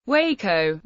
Waco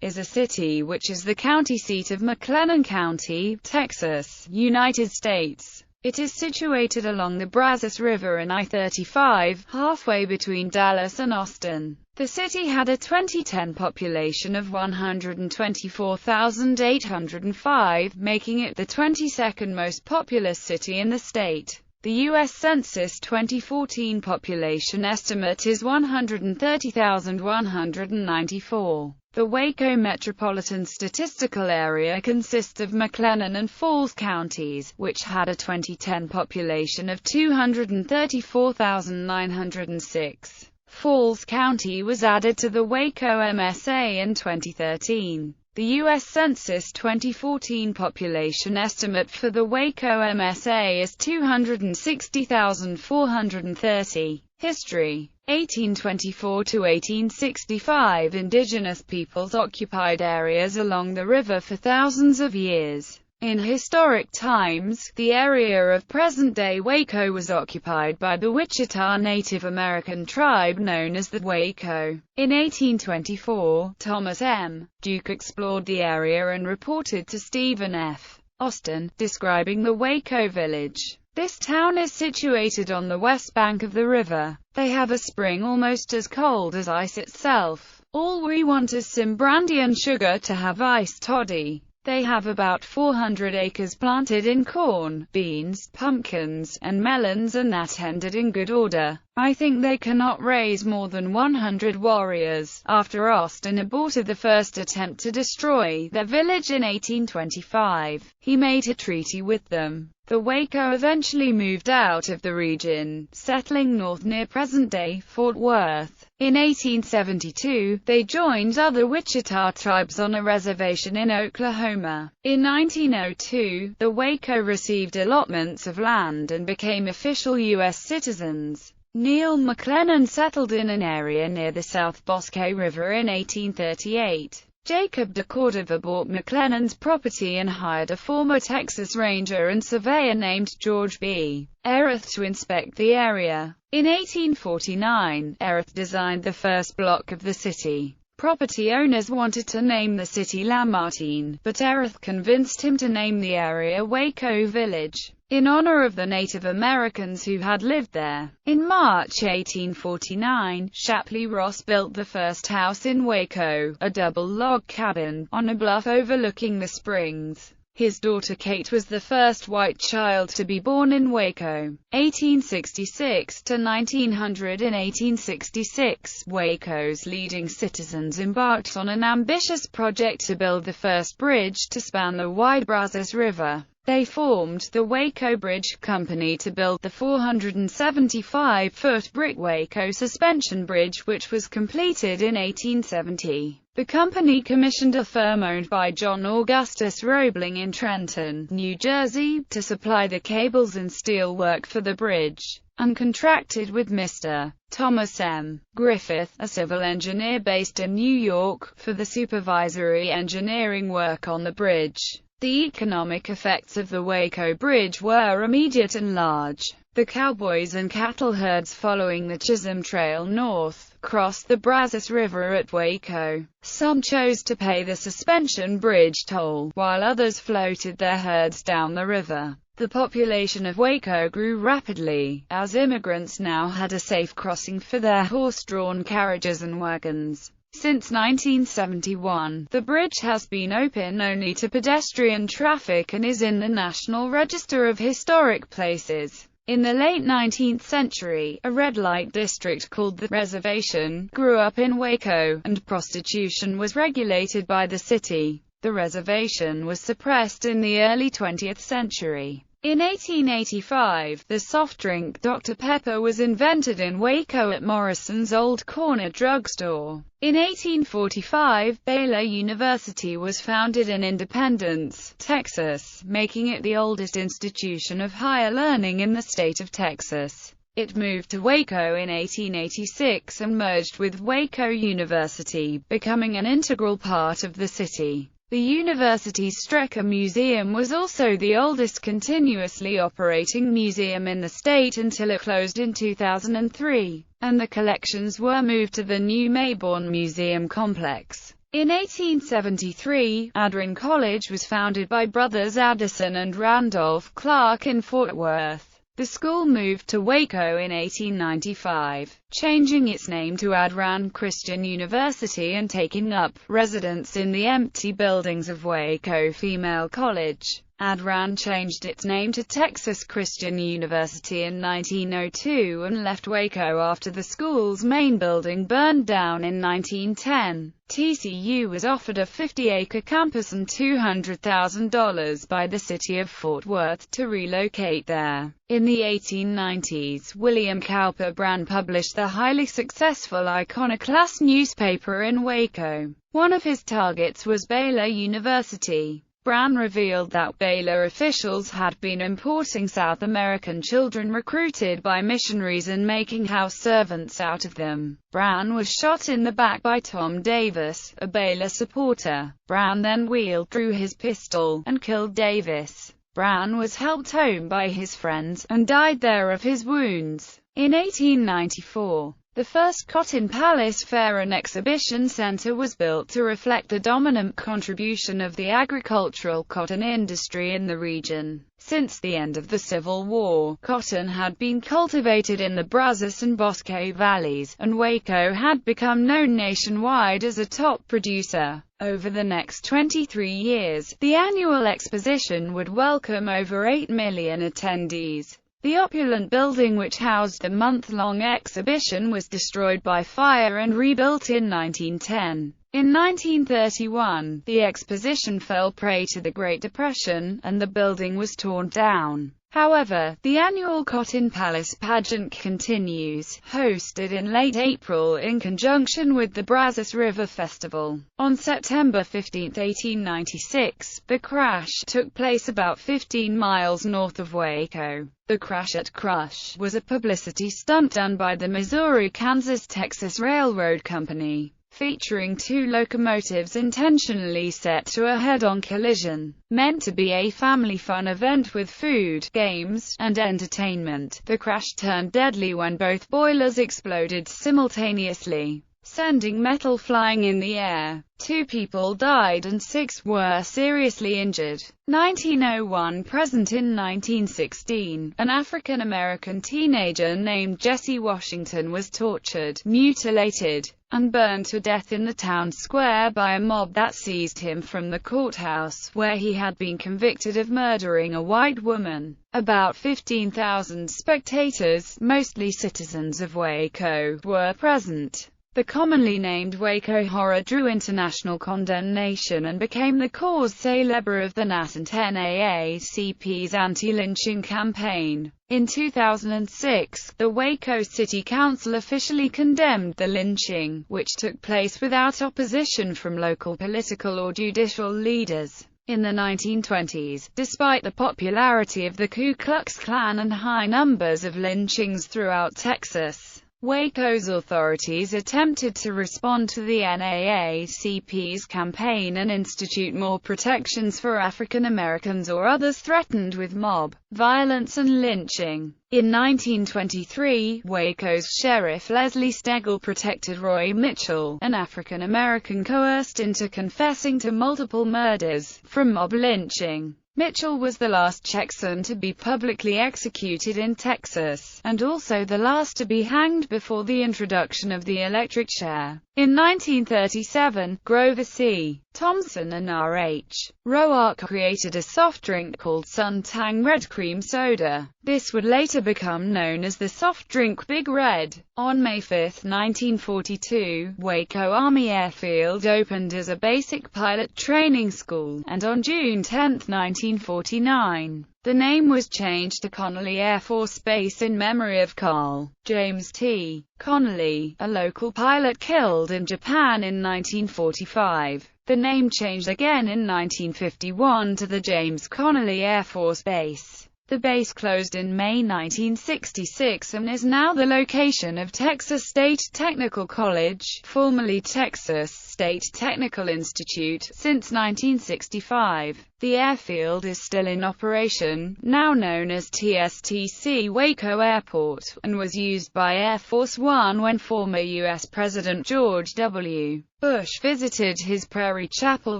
is a city which is the county seat of McLennan County, Texas, United States. It is situated along the Brazos River and I-35, halfway between Dallas and Austin. The city had a 2010 population of 124,805, making it the 22nd most populous city in the state. The U.S. Census 2014 population estimate is 130,194. The Waco Metropolitan Statistical Area consists of McLennan and Falls counties, which had a 2010 population of 234,906. Falls County was added to the Waco MSA in 2013. The U.S. Census 2014 population estimate for the Waco MSA is 260,430. History: 1824 to 1865. Indigenous peoples occupied areas along the river for thousands of years. In historic times, the area of present-day Waco was occupied by the Wichita Native American tribe known as the Waco. In 1824, Thomas M. Duke explored the area and reported to Stephen F. Austin, describing the Waco village. This town is situated on the west bank of the river. They have a spring almost as cold as ice itself. All we want is some brandy and sugar to have iced toddy. They have about 400 acres planted in corn, beans, pumpkins, and melons, and that tended in good order. I think they cannot raise more than 100 warriors. After Austin aborted the first attempt to destroy their village in 1825, he made a treaty with them. The Waco eventually moved out of the region, settling north near present-day Fort Worth. In 1872, they joined other Wichita tribes on a reservation in Oklahoma. In 1902, the Waco received allotments of land and became official U.S. citizens. Neil McLennan settled in an area near the South Bosque River in 1838. Jacob de Cordova bought McLennan's property and hired a former Texas Ranger and surveyor named George B. Erith to inspect the area. In 1849, Erith designed the first block of the city. Property owners wanted to name the city Lamartine, but Erith convinced him to name the area Waco Village, in honor of the Native Americans who had lived there. In March 1849, Shapley Ross built the first house in Waco, a double log cabin, on a bluff overlooking the springs. His daughter Kate was the first white child to be born in Waco. 1866 to 1900. In 1866, Waco's leading citizens embarked on an ambitious project to build the first bridge to span the wide Brazos River. They formed the Waco Bridge Company to build the 475-foot brick Waco Suspension Bridge, which was completed in 1870. The company commissioned a firm owned by John Augustus Roebling in Trenton, New Jersey, to supply the cables and steel work for the bridge, and contracted with Mr. Thomas M. Griffith, a civil engineer based in New York, for the supervisory engineering work on the bridge. The economic effects of the Waco Bridge were immediate and large. The cowboys and cattle herds following the Chisholm Trail north crossed the Brazos River at Waco. Some chose to pay the suspension bridge toll, while others floated their herds down the river. The population of Waco grew rapidly, as immigrants now had a safe crossing for their horse-drawn carriages and wagons. Since 1971, the bridge has been open only to pedestrian traffic and is in the National Register of Historic Places. In the late 19th century, a red-light district called the Reservation grew up in Waco, and prostitution was regulated by the city. The reservation was suppressed in the early 20th century. In 1885, the soft drink Dr. Pepper was invented in Waco at Morrison's Old Corner drugstore. In 1845, Baylor University was founded in Independence, Texas, making it the oldest institution of higher learning in the state of Texas. It moved to Waco in 1886 and merged with Waco University, becoming an integral part of the city. The university's Strecker Museum was also the oldest continuously operating museum in the state until it closed in 2003, and the collections were moved to the new Mayborn Museum complex. In 1873, Adrian College was founded by brothers Addison and Randolph Clark in Fort Worth. The school moved to Waco in 1895, changing its name to Adran Christian University and taking up residence in the empty buildings of Waco Female College. Adran changed its name to Texas Christian University in 1902 and left Waco after the school's main building burned down in 1910. TCU was offered a 50-acre campus and $200,000 by the city of Fort Worth to relocate there. In the 1890s, William Cowper Brand published the highly successful Iconoclast newspaper in Waco. One of his targets was Baylor University. Brand revealed that Baylor officials had been importing South American children recruited by missionaries and making house servants out of them. Brand was shot in the back by Tom Davis, a Baylor supporter. Brand then wheeled through his pistol and killed Davis. Brand was helped home by his friends, and died there of his wounds. In 1894, the first Cotton Palace Fair and Exhibition Center was built to reflect the dominant contribution of the agricultural cotton industry in the region. Since the end of the Civil War, cotton had been cultivated in the Brazos and Bosque valleys, and Waco had become known nationwide as a top producer. Over the next 23 years, the annual exposition would welcome over 8 million attendees. The opulent building which housed the month-long exhibition was destroyed by fire and rebuilt in 1910. In 1931, the exposition fell prey to the Great Depression, and the building was torn down. However, the annual Cotton Palace pageant continues, hosted in late April in conjunction with the Brazos River Festival. On September 15, 1896, the crash took place about 15 miles north of Waco. The Crash at Crush was a publicity stunt done by the Missouri-Kansas-Texas Railroad Company, featuring 2 locomotives intentionally set to a head-on collision. Meant to be a family fun event with food, games, and entertainment, the crash turned deadly when both boilers exploded simultaneously, sending metal flying in the air. 2 people died and 6 were seriously injured. 1901 present in 1916, an African-American teenager named Jesse Washington was tortured, mutilated, and burned to death in the town square by a mob that seized him from the courthouse, where he had been convicted of murdering a white woman. About 15,000 spectators, mostly citizens of Waco, were present. The commonly named Waco Horror drew international condemnation and became the cause célèbre of the nascent NAACP's anti-lynching campaign. In 2006, the Waco City Council officially condemned the lynching, which took place without opposition from local political or judicial leaders. In the 1920s, despite the popularity of the Ku Klux Klan and high numbers of lynchings throughout Texas, Waco's authorities attempted to respond to the NAACP's campaign and institute more protections for African Americans or others threatened with mob violence and lynching. In 1923, Waco's Sheriff Leslie Stegall protected Roy Mitchell, an African American coerced into confessing to multiple murders, from mob lynching. Mitchell was the last Texan to be publicly executed in Texas, and also the last to be hanged before the introduction of the electric chair. In 1937, Grover C. Thompson and R.H. Roark created a soft drink called Suntang Red Cream Soda. This would later become known as the soft drink Big Red. On May 5, 1942, Waco Army Airfield opened as a basic pilot training school, and on June 10, 1949, the name was changed to Connally Air Force Base in memory of Carl James T. Connally, a local pilot killed in Japan in 1945. The name changed again in 1951 to the James Connally Air Force Base. The base closed in May 1966 and is now the location of Texas State Technical College, formerly Texas State Technical Institute, since 1965. The airfield is still in operation, now known as TSTC Waco Airport, and was used by Air Force One when former U.S. President George W. Bush visited his Prairie Chapel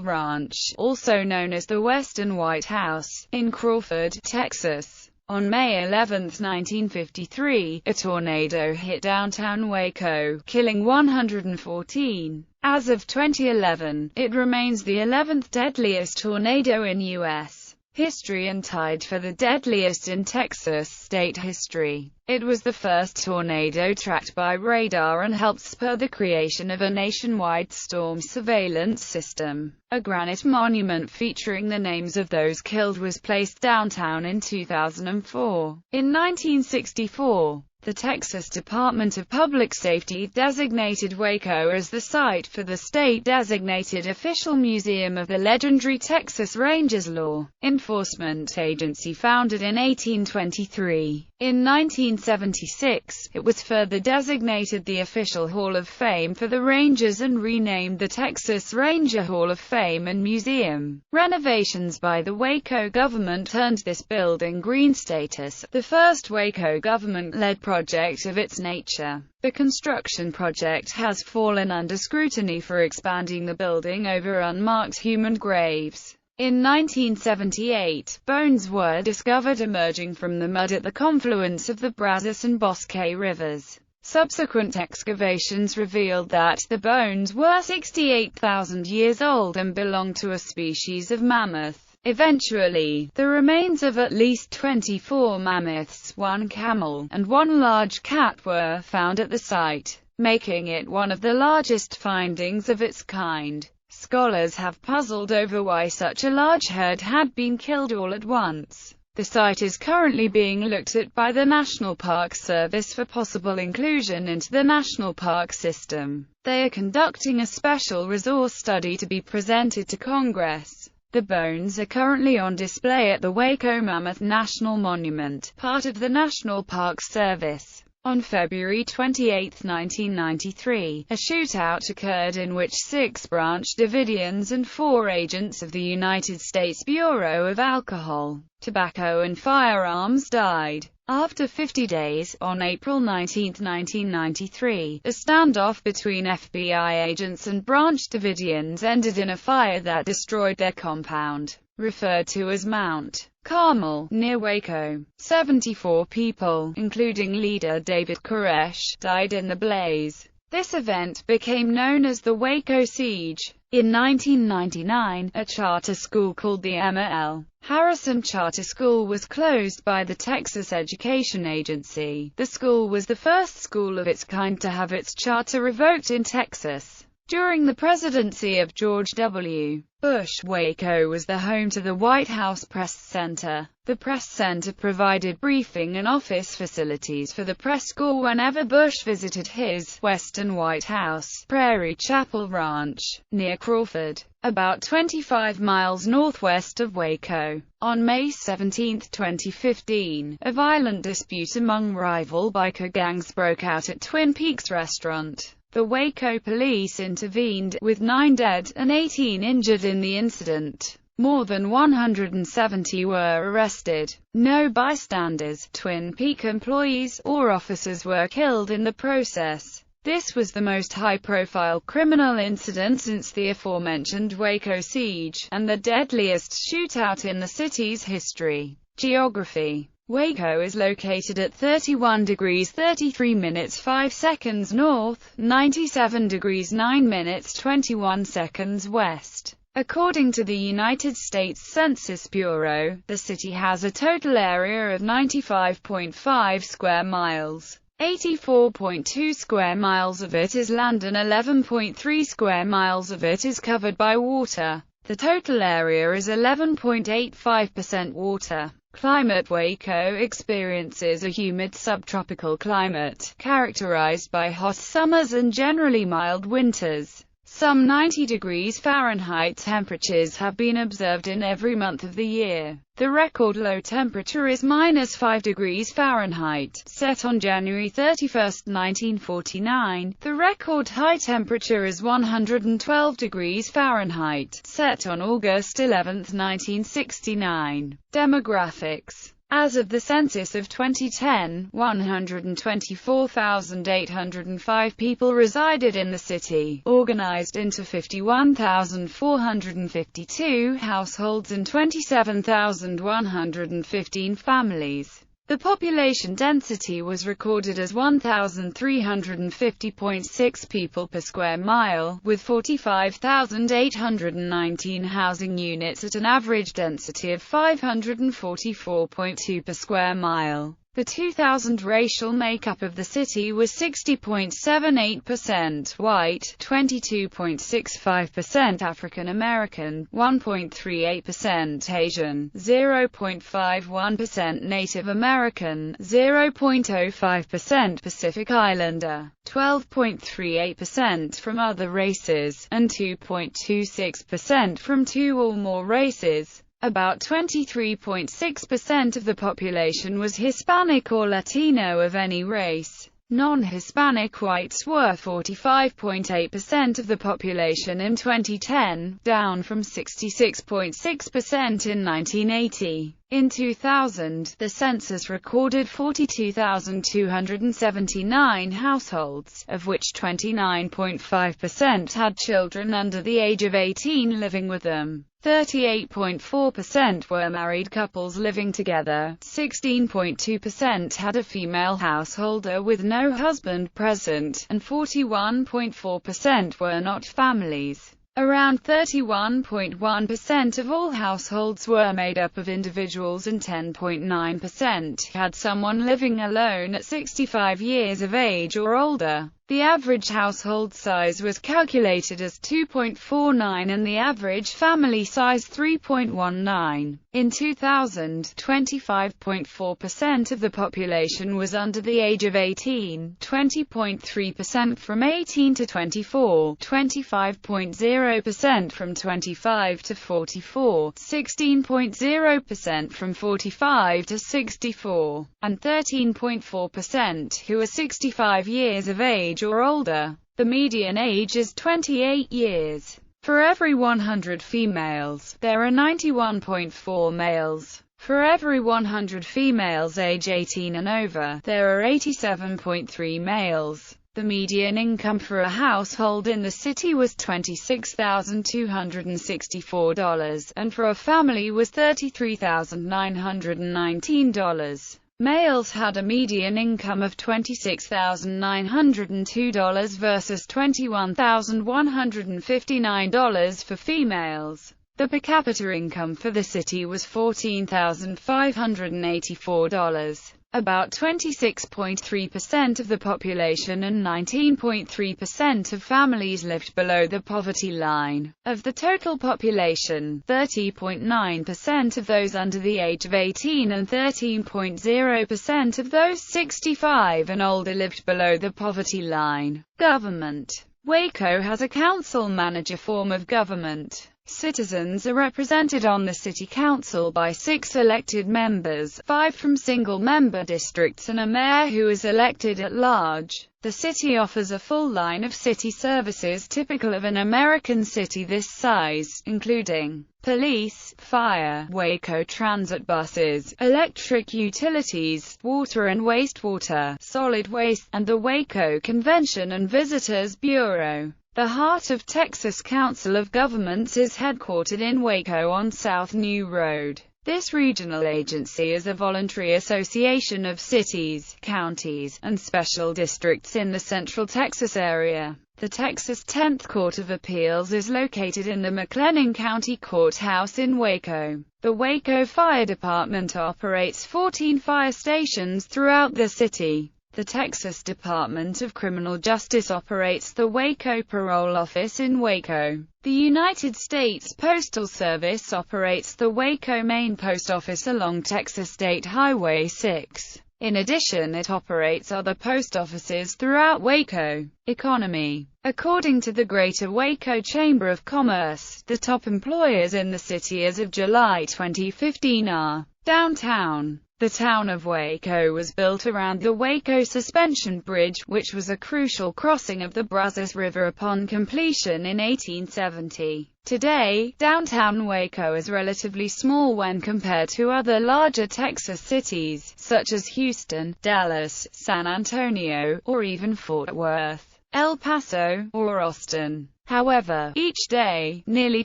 Ranch, also known as the Western White House, in Crawford, Texas. On May 11, 1953, a tornado hit downtown Waco, killing 114. As of 2011, it remains the 11th deadliest tornado in U.S. history and tied for the deadliest in Texas state history. It was the first tornado tracked by radar and helped spur the creation of a nationwide storm surveillance system. A granite monument featuring the names of those killed was placed downtown in 2004. In 1964, the Texas Department of Public Safety designated Waco as the site for the state-designated official museum of the legendary Texas Rangers law enforcement agency founded in 1823. In 1976, it was further designated the official Hall of Fame for the Rangers and renamed the Texas Ranger Hall of Fame and Museum. Renovations by the Waco government earned this building green status, the first Waco government-led project of its nature. The construction project has fallen under scrutiny for expanding the building over unmarked human graves. In 1978, bones were discovered emerging from the mud at the confluence of the Brazos and Bosque rivers. Subsequent excavations revealed that the bones were 68,000 years old and belonged to a species of mammoth. Eventually, the remains of at least 24 mammoths, 1 camel, and 1 large cat were found at the site, making it one of the largest findings of its kind. Scholars have puzzled over why such a large herd had been killed all at once. The site is currently being looked at by the National Park Service for possible inclusion into the national park system. They are conducting a special resource study to be presented to Congress. The bones are currently on display at the Waco Mammoth National Monument, part of the National Park Service. On February 28, 1993, a shootout occurred in which 6 Branch Davidians and 4 agents of the United States Bureau of Alcohol, Tobacco and Firearms died. After 50 days, on April 19, 1993, a standoff between FBI agents and Branch Davidians ended in a fire that destroyed their compound, referred to as Mount Carmel, near Waco. 74 people, including leader David Koresh, died in the blaze. This event became known as the Waco Siege. In 1999, a charter school called the Emma L. Harrison Charter School was closed by the Texas Education Agency. The school was the first school of its kind to have its charter revoked in Texas. During the presidency of George W. Bush, Waco was the home to the White House Press Center. The Press Center provided briefing and office facilities for the press corps whenever Bush visited his Western White House, Prairie Chapel Ranch, near Crawford, about 25 miles northwest of Waco. On May 17, 2015, a violent dispute among rival biker gangs broke out at Twin Peaks restaurant. The Waco police intervened, with 9 dead and 18 injured in the incident. More than 170 were arrested. No bystanders, Twin Peak employees, or officers were killed in the process. This was the most high-profile criminal incident since the aforementioned Waco siege, and the deadliest shootout in the city's history. Geography. Waco is located at 31 degrees 33 minutes 5 seconds north, 97 degrees 9 minutes 21 seconds west. According to the United States Census Bureau, the city has a total area of 95.5 square miles. 84.2 square miles of it is land and 11.3 square miles of it is covered by water. The total area is 11.85% water. Climate. Waco experiences a humid subtropical climate, characterized by hot summers and generally mild winters. Some 90 degrees Fahrenheit temperatures have been observed in every month of the year. The record low temperature is -5 degrees Fahrenheit, set on January 31, 1949. The record high temperature is 112 degrees Fahrenheit, set on August 11, 1969. Demographics. As of the census of 2010, 124,805 people resided in the city, organized into 51,452 households and 27,115 families. The population density was recorded as 1,350.6 people per square mile, with 45,819 housing units at an average density of 544.2 per square mile. The 2000 racial makeup of the city was 60.78% white, 22.65% African American, 1.38% Asian, 0.51% Native American, 0.05% Pacific Islander, 12.38% from other races, and 2.26% from two or more races. About 23.6% of the population was Hispanic or Latino of any race. Non-Hispanic whites were 45.8% of the population in 2010, down from 66.6% in 1980. In 2000, the census recorded 42,279 households, of which 29.5% had children under the age of 18 living with them. 38.4% were married couples living together, 16.2% had a female householder with no husband present, and 41.4% were not families. Around 31.1% of all households were made up of individuals and 10.9% had someone living alone at 65 years of age or older. The average household size was calculated as 2.49 and the average family size 3.19. In 2000, 25.4% of the population was under the age of 18, 20.3% from 18 to 24, 25.0% from 25 to 44, 16.0% from 45 to 64, and 13.4% who are 65 years of age or older. The median age is 28 years. For every 100 females, there are 91.4 males. For every 100 females age 18 and over, there are 87.3 males. The median income for a household in the city was $26,264, and for a family was $33,919. Males had a median income of $26,902 versus $21,159 for females. The per capita income for the city was $14,584. About 26.3% of the population and 19.3% of families lived below the poverty line. Of the total population, 30.9% of those under the age of 18 and 13.0% of those 65 and older lived below the poverty line. Government. Waco has a council-manager form of government. Citizens are represented on the city council by 6 elected members, 5 from single-member districts and a mayor who is elected at large. The city offers a full line of city services typical of an American city this size, including police, fire, Waco transit buses, electric utilities, water and wastewater, solid waste, and the Waco Convention and Visitors Bureau. The Heart of Texas Council of Governments is headquartered in Waco on South New Road. This regional agency is a voluntary association of cities, counties, and special districts in the Central Texas area. The Texas 10th Court of Appeals is located in the McLennan County Courthouse in Waco. The Waco Fire Department operates 14 fire stations throughout the city. The Texas Department of Criminal Justice operates the Waco Parole Office in Waco. The United States Postal Service operates the Waco Main Post Office along Texas State Highway 6. In addition, it operates other post offices throughout Waco. Economy. According to the Greater Waco Chamber of Commerce, the top employers in the city as of July 2015 are downtown. The town of Waco was built around the Waco Suspension Bridge, which was a crucial crossing of the Brazos River upon completion in 1870. Today, downtown Waco is relatively small when compared to other larger Texas cities, such as Houston, Dallas, San Antonio, or even Fort Worth, El Paso, or Austin. However, each day, nearly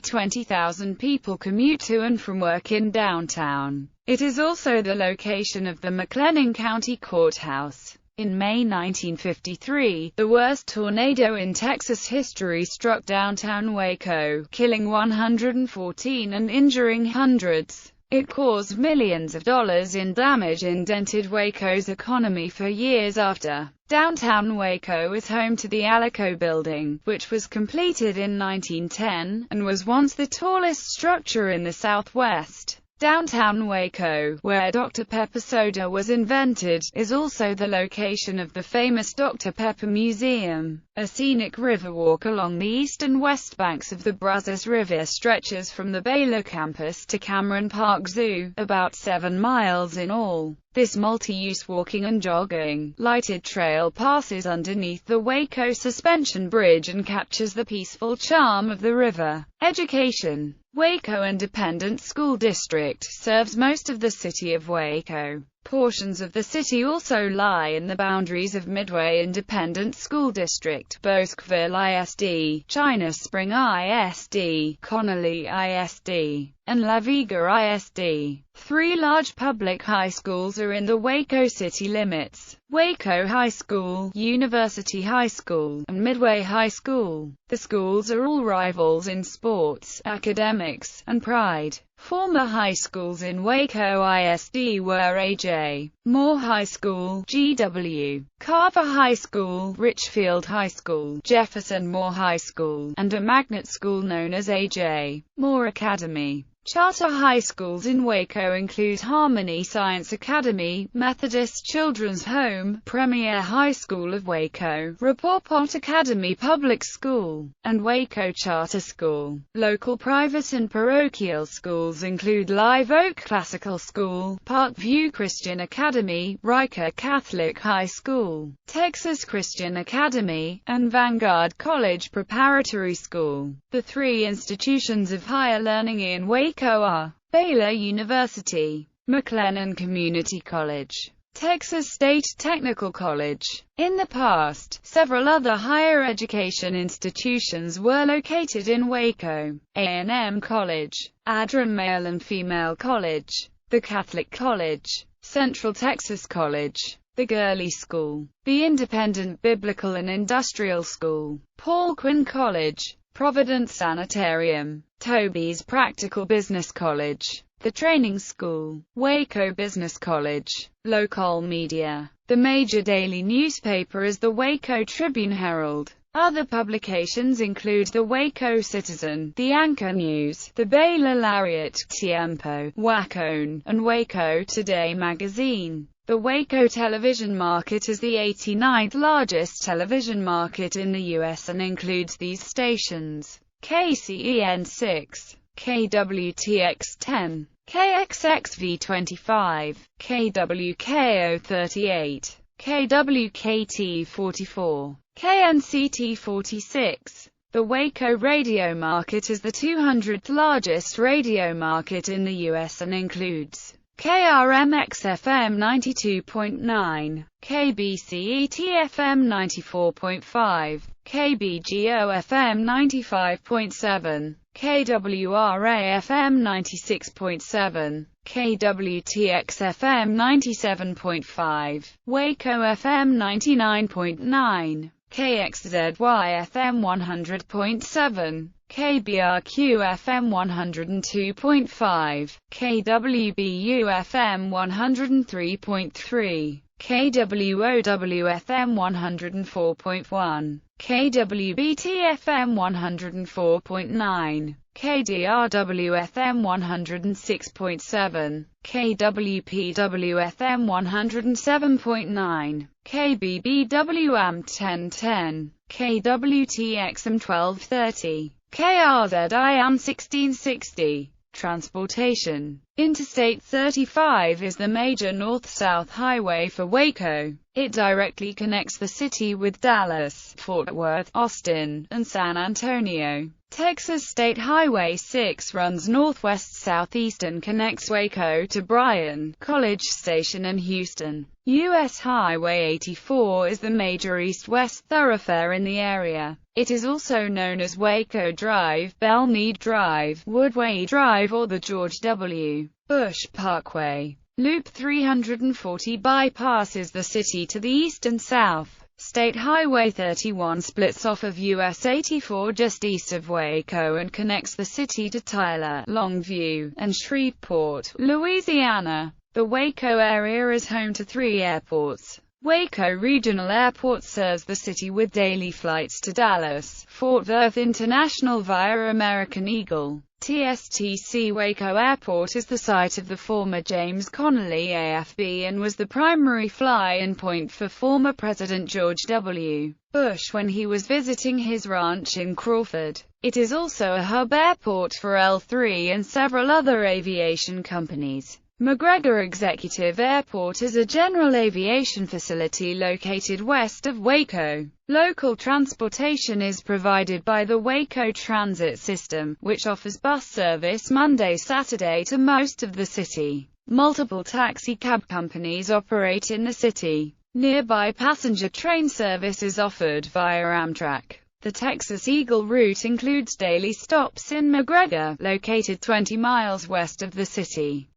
20,000 people commute to and from work in downtown. It is also the location of the McLennan County Courthouse. In May 1953, the worst tornado in Texas history struck downtown Waco, killing 114 and injuring hundreds. It caused millions of dollars in damage and dented Waco's economy for years after. Downtown Waco is home to the Alico Building, which was completed in 1910, and was once the tallest structure in the Southwest. Downtown Waco, where Dr. Pepper soda was invented, is also the location of the famous Dr. Pepper Museum. A scenic riverwalk along the east and west banks of the Brazos River stretches from the Baylor campus to Cameron Park Zoo, about 7 miles in all. This multi-use walking and jogging, lighted trail passes underneath the Waco Suspension Bridge and captures the peaceful charm of the river. Education. Waco Independent School District serves most of the city of Waco. Portions of the city also lie in the boundaries of Midway Independent School District, Bosqueville ISD, China Spring ISD, Connolly ISD, and La Vega ISD. 3 large public high schools are in the Waco city limits: Waco High School, University High School, and Midway High School. The schools are all rivals in sports, academics, and pride. Former high schools in Waco ISD were A.J. Moore High School, GW, Carver High School, Richfield High School, Jefferson Moore High School, and a magnet school known as A.J. Moore Academy. Charter high schools in Waco include Harmony Science Academy, Methodist Children's Home, Premier High School of Waco, Rapoport Academy Public School, and Waco Charter School. Local private and parochial schools include Live Oak Classical School, Parkview Christian Academy, Riker Catholic High School, Texas Christian Academy, and Vanguard College Preparatory School. The 3 institutions of higher learning in Waco are Baylor University, McLennan Community College, Texas State Technical College. In the past, several other higher education institutions were located in Waco: A&M College, Adram Male and Female College, the Catholic College, Central Texas College, the Gurley School, the Independent Biblical and Industrial School, Paul Quinn College, Providence Sanitarium, Toby's Practical Business College, the Training School, Waco Business College. Local media. The major daily newspaper is the Waco Tribune-Herald. Other publications include the Waco Citizen, the Anchor News, the Baylor Lariat, Tiempo, Wacone, and Waco Today magazine. The Waco television market is the 89th largest television market in the U.S. and includes these stations: KCEN 6, KWTX 10, KXXV 25, KWKO 38, KWKT 44, KNCT 46. The Waco radio market is the 200th largest radio market in the U.S. and includes KRMX-FM 92.9, KBCET-FM 94.5, KBGO-FM 95.7, KWRA-FM 96.7, KWTX-FM 97.5, Waco-FM 99.9, KXZY-FM 100.7, KBRQ-FM 102.5, KWBU-FM 103.3, KWOW-FM 104.1, KWBT-FM 104.9, KDRW-FM 106.7, KWPW-FM 107.9, KBBW-AM 1010, KWTX-AM 1230, KRZI-AM 1660. Transportation. Interstate 35 is the major north-south highway for Waco. It directly connects the city with Dallas, Fort Worth, Austin, and San Antonio. Texas State Highway 6 runs northwest-southeast and connects Waco to Bryan, College Station and Houston. U.S. Highway 84 is the major east-west thoroughfare in the area. It is also known as Waco Drive, Belmead Drive, Woodway Drive or the George W. Bush Parkway. Loop 340 bypasses the city to the east and south. State Highway 31 splits off of US 84 just east of Waco and connects the city to Tyler, Longview, and Shreveport, Louisiana. The Waco area is home to 3 airports. Waco Regional Airport serves the city with daily flights to Dallas, Fort Worth International via American Eagle. TSTC Waco Airport is the site of the former James Connolly AFB and was the primary fly-in point for former President George W. Bush when he was visiting his ranch in Crawford. It is also a hub airport for L3 and several other aviation companies. McGregor Executive Airport is a general aviation facility located west of Waco. Local transportation is provided by the Waco Transit System, which offers bus service Monday-Saturday to most of the city. Multiple taxi cab companies operate in the city. Nearby passenger train service is offered via Amtrak. The Texas Eagle route includes daily stops in McGregor, located 20 miles west of the city.